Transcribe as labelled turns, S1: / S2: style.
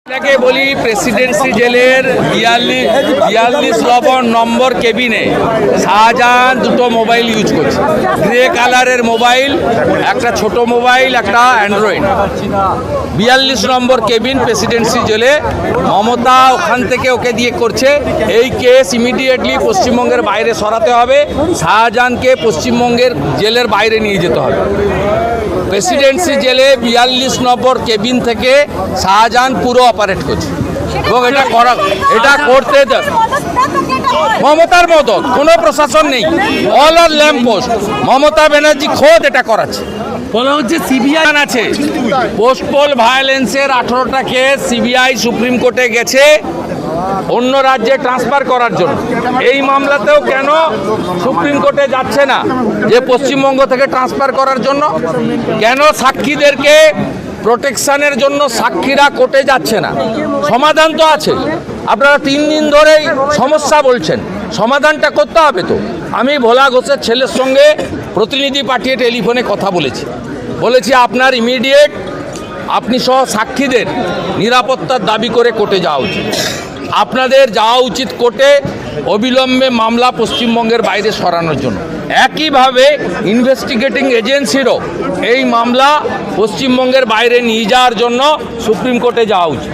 S1: এটাকে বলি প্রেসিডেন্সি জেলের 42 নম্বর কেবিনে শাহজাহান দুটো মোবাইল ইউজ করছে। গ্রে কালারের মোবাইল, একটা ছোট মোবাইল, একটা অ্যান্ড্রয়েড। 42 নম্বর কেবিন প্রেসিডেন্সি জেলে মমতা ওখান থেকে ওকে দিয়ে করছে। এই কেস ইমিডিয়েটলি পশ্চিমবঙ্গের বাইরে সরাতে হবে। শাহজাহানকে পশ্চিমবঙ্গের জেলের বাইরে নিয়ে যেতে হবে। প্রেসিডেন্সি জেলে 42 নম্বর কেবিন থেকে শাহজাহান পুরো অপারেট করছে এবং এটা করতে মমতার মদত, কোনো প্রশাসন নেই, অল আর ল্যাম্প পোস্ট। মমতা ব্যানার্জি খোদ এটা করাচ্ছে।
S2: বলা হচ্ছে সিবিআই
S1: আছে পোস্টপোল ভায়োলেন্সের 18টা কেস সিবিআই সুপ্রিম কোর্টে গেছে অন্য রাজ্যে ট্রান্সফার করার জন্য। এই মামলাতেও কেন সুপ্রিম কোর্টে যাচ্ছে না যে পশ্চিমবঙ্গ থেকে ট্রান্সফার করার জন্য? কেন সাক্ষীদেরকে প্রোটেকশনের জন্য সাক্ষীরা কোর্টে যাচ্ছে না? সমাধান তো আছে। আপনারা 3 দিন ধরেই সমস্যা বলছেন, সমাধানটা করতে হবে তো। আমি ভোলা ঘোষের ছেলের সঙ্গে প্রতিনিধি পাঠিয়ে টেলিফোনে কথা বলেছি আপনার ইমিডিয়েট আপনি সহ সাক্ষীদের নিরাপত্তার দাবি করে কোর্টে যাওয়া উচিত। আপনাদের যাওয়া উচিত কোর্টে অবিলম্বে মামলা পশ্চিমবঙ্গের বাইরে সরানোর জন্য। একইভাবে ইনভেস্টিগেটিং এজেন্সিরও এই মামলা পশ্চিমবঙ্গের বাইরে নিয়ে যাওয়ার জন্য সুপ্রিম কোর্টে যাওয়া উচিত।